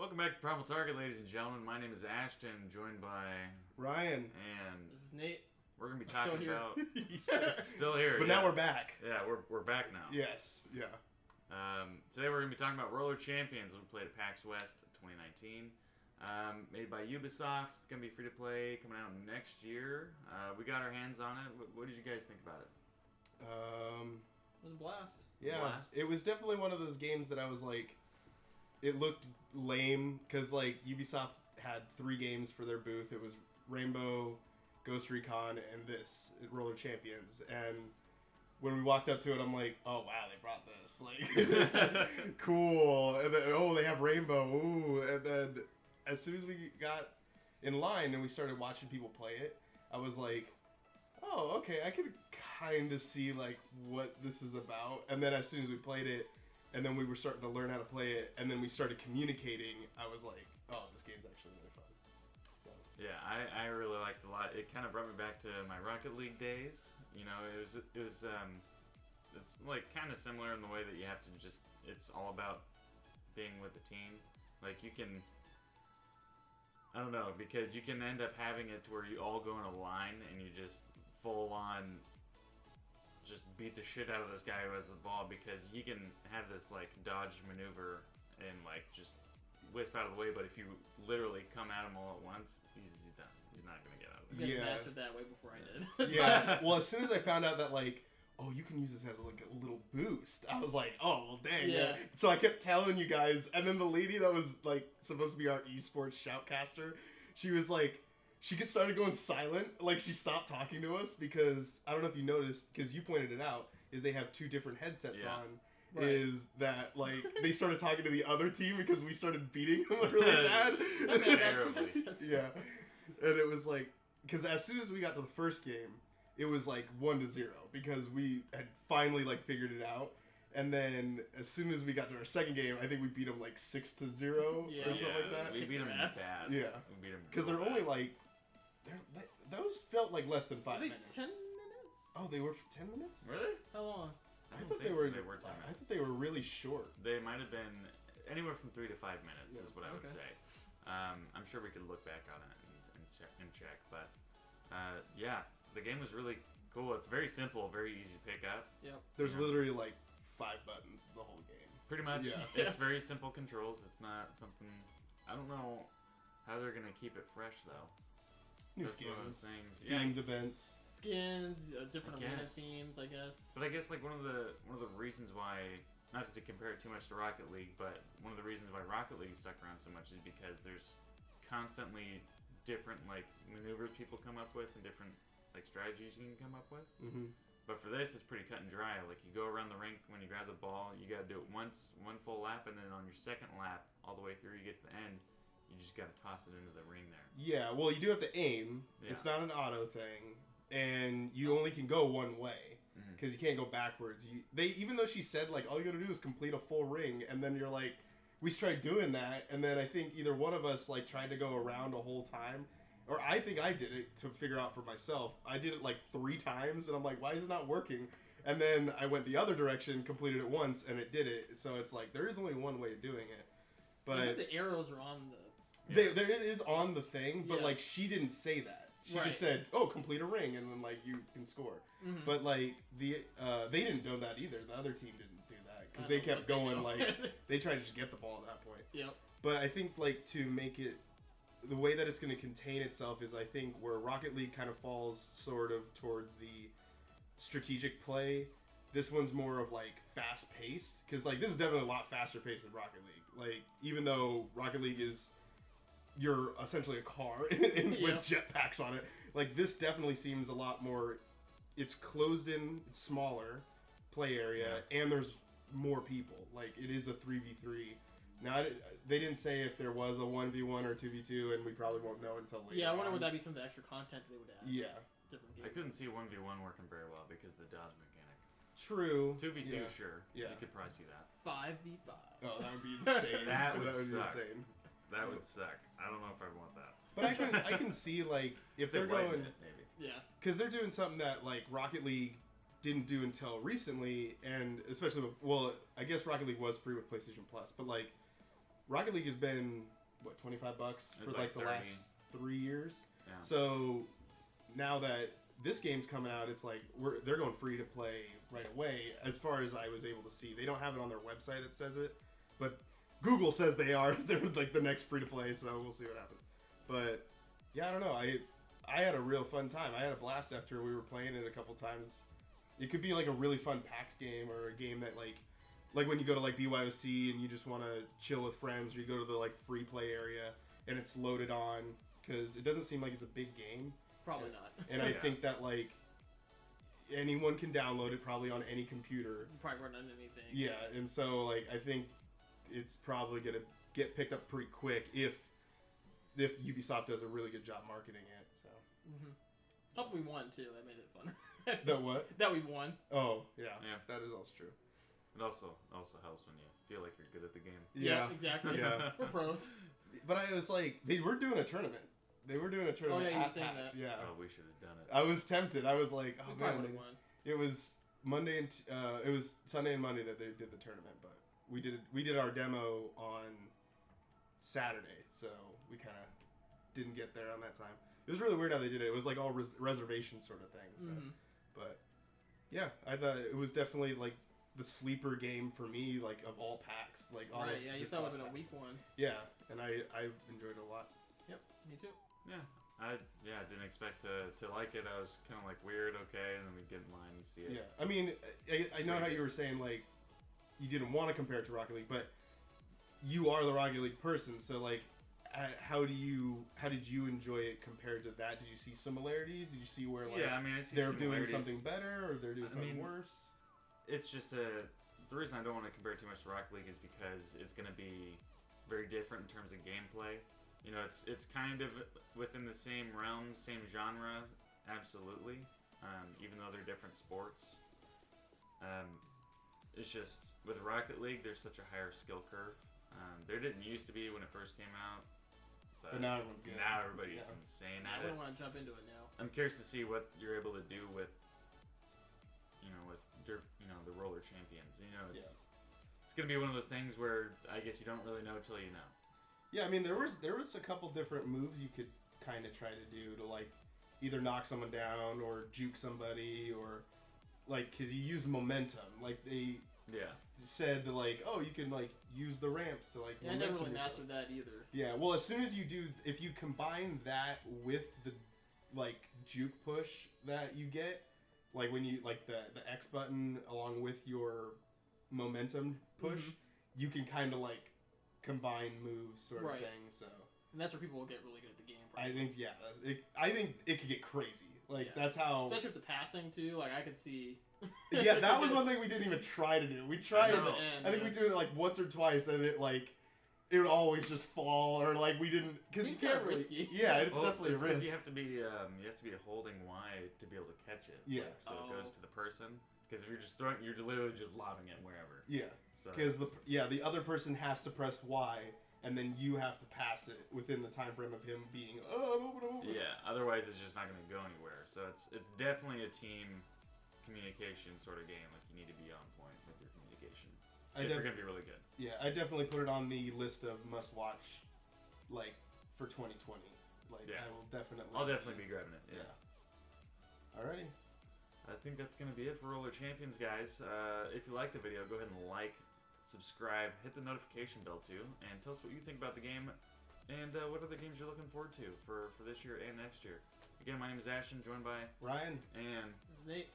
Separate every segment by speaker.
Speaker 1: Welcome back to Primal Target, ladies and gentlemen. My name is Ashton, joined by
Speaker 2: Ryan.
Speaker 1: And
Speaker 3: this is Nate.
Speaker 1: We're going to be talking about...
Speaker 2: Still here. But now we're back.
Speaker 1: Yeah, we're back now.
Speaker 2: Yes, yeah.
Speaker 1: Today we're going to be talking about Roller Champions. We played at PAX West 2019. Made by Ubisoft. It's going to be free to play, coming out next year. We got our hands on it. What did you guys think about it?
Speaker 3: It was a blast.
Speaker 2: Yeah, it was definitely one of those games that I was like... It looked lame, because like Ubisoft had 3 games for their booth. It was Rainbow, Ghost Recon, and this, Roller Champions. And when we walked up to it, I'm like, oh wow, they brought this. Like, it's cool. And then, oh, they have Rainbow. Ooh. And then as soon as we got in line and we started watching people play it, I was like, oh, okay, I could kind of see like what this is about. And then as soon as we played it, and then we were starting to learn how to play it, and then we started communicating, I was like, oh, this game's actually really fun. So.
Speaker 1: Yeah, I really liked it a lot. It kind of brought me back to my Rocket League days. You know, it's like kind of similar in the way that you have to just, it's all about being with the team. Like you can, I don't know, because you can end up having it to where you all go in a line and you just full on just beat the shit out of this guy who has the ball, because he can have this like dodge maneuver and like just wisp out of the way, but if you literally come at him all at once, he's done. He's not gonna get out of it.
Speaker 3: You guys mastered that way before I did.
Speaker 2: Yeah. Well, as soon as I found out that like, oh, you can use this as like a little boost, I was like, oh, well, dang. Yeah. So I kept telling you guys, and then the lady that was like supposed to be our esports shoutcaster, she was like, she started going silent, like she stopped talking to us, because, I don't know if you noticed, because you pointed it out, is they have 2 different headsets on, right. Is that, like, they started talking to the other team because we started beating them really bad. Yeah. And it was like, because as soon as we got to the first game, it was like 1-0, because we had finally, like, figured it out. And then as soon as we got to our second game, I think we beat them like 6-0 or something like that.
Speaker 1: We beat them bad.
Speaker 2: Yeah.
Speaker 1: We beat them
Speaker 2: because they're only like... those felt like less than 5 minutes.
Speaker 3: 10 minutes?
Speaker 2: Oh, they were 10 minutes?
Speaker 1: Really?
Speaker 3: How long?
Speaker 2: I thought they were 10 minutes. I thought they were really short.
Speaker 1: They might have been anywhere from 3 to 5 minutes is what I would say. I'm sure we could look back on it and check. But yeah, the game was really cool. It's very simple, very easy to pick up.
Speaker 3: Yep.
Speaker 2: There's literally like 5 buttons the whole game.
Speaker 1: Pretty much.
Speaker 2: Yeah.
Speaker 1: It's very simple controls. It's not something... I don't know how they're going to keep it fresh, though.
Speaker 2: New skins,
Speaker 1: things.
Speaker 2: Themed events,
Speaker 3: skins, different arena themes, I guess.
Speaker 1: But I guess like one of the reasons why, not just to compare it too much to Rocket League, but one of the reasons why Rocket League stuck around so much is because there's constantly different like maneuvers people come up with and different like strategies you can come up with.
Speaker 2: Mm-hmm.
Speaker 1: But for this, it's pretty cut and dry. Like you go around the rink when you grab the ball, you got to do it once, one full lap, and then on your second lap, all the way through, you get to the end. You just got to toss it into the ring there.
Speaker 2: Yeah, well, you do have to aim. Yeah. It's not an auto thing, and you only can go one way because you can't go backwards. Even though she said like all you got to do is complete a full ring, and then you're like, we tried doing that, and then I think either one of us like tried to go around a whole time, or I think I did it to figure out for myself. I did it like 3 times, and I'm like, why is it not working? And then I went the other direction, completed it once, and it did it. So it's like there is only one way of doing it. But
Speaker 3: the arrows are on the.
Speaker 2: There it is on the thing, but like she didn't say that. She just said, "Oh, complete a ring," and then like you can score. Mm-hmm. But like they didn't know that either. The other team didn't do that because they kept going. Like they tried to just get the ball at that point.
Speaker 3: Yep.
Speaker 2: But I think like to make it the way that it's going to contain itself is I think where Rocket League kind of falls sort of towards the strategic play. This one's more of like fast paced because like this is definitely a lot faster paced than Rocket League. Like even though Rocket League is you're essentially a car with jetpacks on it. Like, this definitely seems a lot more... It's closed in, it's smaller play area, and there's more people. Like, it is a 3v3. Now, they didn't say if there was a 1v1 or 2v2, and we probably won't know until later.
Speaker 3: Yeah, I wonder would that be some of the extra content they would add.
Speaker 2: Yeah.
Speaker 3: Different
Speaker 1: I couldn't see 1v1 working very well because of the dodge mechanic.
Speaker 2: True.
Speaker 1: 2v2, sure.
Speaker 2: Yeah.
Speaker 1: You could probably see that.
Speaker 3: 5v5.
Speaker 2: Oh, that would be insane.
Speaker 1: that would
Speaker 2: be
Speaker 1: suck.
Speaker 2: Insane.
Speaker 1: That would suck. I don't know if I'd want that.
Speaker 2: But I can see like if they're going
Speaker 1: maybe.
Speaker 3: Yeah.
Speaker 2: Because they're doing something that like Rocket League didn't do until recently, and especially I guess Rocket League was free with PlayStation Plus, but like Rocket League has been what $25 for
Speaker 1: like
Speaker 2: the
Speaker 1: 30.
Speaker 2: last 3 years.
Speaker 1: Yeah.
Speaker 2: So now that this game's coming out, it's like they're going free to play right away. As far as I was able to see, they don't have it on their website that says it, but Google says they are. They're like the next free to play, so we'll see what happens. But yeah, I don't know. I had a real fun time. I had a blast after we were playing it a couple times. It could be like a really fun PAX game, or a game that like when you go to like BYOC and you just want to chill with friends, or you go to the like free play area and it's loaded on, because it doesn't seem like it's a big game.
Speaker 3: Probably not.
Speaker 2: And I think that like anyone can download it probably on any computer.
Speaker 3: You probably run on anything.
Speaker 2: Yeah, and so like I think it's probably gonna get picked up pretty quick if Ubisoft does a really good job marketing it. So.
Speaker 3: Hope we won too. That made it fun.
Speaker 2: That what?
Speaker 3: That we won.
Speaker 2: Oh yeah,
Speaker 1: Yeah.
Speaker 2: that is also true.
Speaker 1: It also helps when you feel like you're good at the game.
Speaker 2: Yeah,
Speaker 3: Yes, exactly.
Speaker 2: Yeah.
Speaker 3: We're pros.
Speaker 2: But I was like, they were doing a tournament. They were doing a tournament
Speaker 3: yeah, you
Speaker 2: at
Speaker 3: were saying
Speaker 2: PAX.
Speaker 3: that.
Speaker 2: Yeah.
Speaker 1: Oh, we should have done it.
Speaker 2: I was tempted. I was like, oh
Speaker 3: We probably
Speaker 2: man.
Speaker 3: would have won.
Speaker 2: It was Monday and it was Sunday and Monday that they did the tournament, but we did our demo on Saturday, so we kind of didn't get there on that time. It was really weird how they did it. It was like all reservation sort of thing. So. But yeah, I thought it was definitely like the sleeper game for me, like of all PAX. Like all
Speaker 3: Right,
Speaker 2: of
Speaker 3: yeah, you
Speaker 2: this
Speaker 3: thought it would
Speaker 2: last
Speaker 3: have been a
Speaker 2: PAX.
Speaker 3: weak one.
Speaker 2: Yeah, and I enjoyed it a lot.
Speaker 3: Yep, me too.
Speaker 1: Yeah. I didn't expect to like it. I was kind of like weird, okay, and then we'd get in line and see it.
Speaker 2: Yeah, I mean, I know how you were saying like you didn't want to compare it to Rocket League, but you are the Rocket League person, so like, how did you enjoy it compared to that? Did you see similarities? Did you see where like
Speaker 1: I mean, I see
Speaker 2: they're doing
Speaker 1: similarities.
Speaker 2: something better or they're doing something worse?
Speaker 1: It's just the reason I don't want to compare too much to Rocket League is because it's going to be very different in terms of gameplay. You know, it's kind of within the same realm, same genre, absolutely. Even though they're different sports. It's just with Rocket League, there's such a higher skill curve. There didn't used to be when it first came out,
Speaker 2: But now everyone's good.
Speaker 1: Now everybody's insane
Speaker 3: I
Speaker 1: at it.
Speaker 3: don't want to jump into it now.
Speaker 1: I'm curious to see what you're able to do with, the roller champions. It's gonna be one of those things where I guess you don't really know till you know.
Speaker 2: Yeah, I mean there was a couple different moves you could kind of try to do to like either knock someone down or juke somebody, or like because you use momentum. Like they said to like, oh, you can like use the ramps to like.
Speaker 3: Yeah, I never
Speaker 2: momentum
Speaker 3: really
Speaker 2: yourself.
Speaker 3: mastered that either.
Speaker 2: Yeah, well, as soon as you do, if you combine that with the like juke push that you get, like when you like the X button along with your momentum push, you can kind of like combine moves sort of thing. So.
Speaker 3: And that's where people will get really good at the game.
Speaker 2: I
Speaker 3: Probably.
Speaker 2: think I think it could get crazy. Like that's how.
Speaker 3: Especially with the passing too. Like I could see.
Speaker 2: Yeah, that was one thing we didn't even try to do. We tried. I think we did it like once or twice, and it would always just fall, or like we didn't because you can't really.
Speaker 3: Risky.
Speaker 2: Yeah, it's definitely a risk.
Speaker 1: You have to be holding Y to be able to catch it.
Speaker 2: Yeah.
Speaker 1: So it goes to the person. Because if you're just throwing, you're literally just lobbing it wherever.
Speaker 2: Yeah.
Speaker 1: So
Speaker 2: because the other person has to press Y, and then you have to pass it within the time frame of him being.
Speaker 1: Yeah. Otherwise, it's just not going to go anywhere. So it's definitely a team communication sort of game. Like you need to be on point with your communication. If you're going to be really good.
Speaker 2: Yeah, I definitely put it on the list of must watch, like for 2020. Like I will definitely.
Speaker 1: I'll definitely be grabbing it. Yeah.
Speaker 2: Alrighty.
Speaker 1: I think that's going to be it for Roller Champions, guys. If you like the video, go ahead and like, subscribe, hit the notification bell too, and tell us what you think about the game and what other games you're looking forward to for this year and next year. Again, my name is Ashton, joined by
Speaker 2: Ryan
Speaker 1: and
Speaker 3: This is Nate.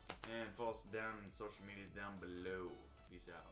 Speaker 1: follow us down in social medias down below. Peace out.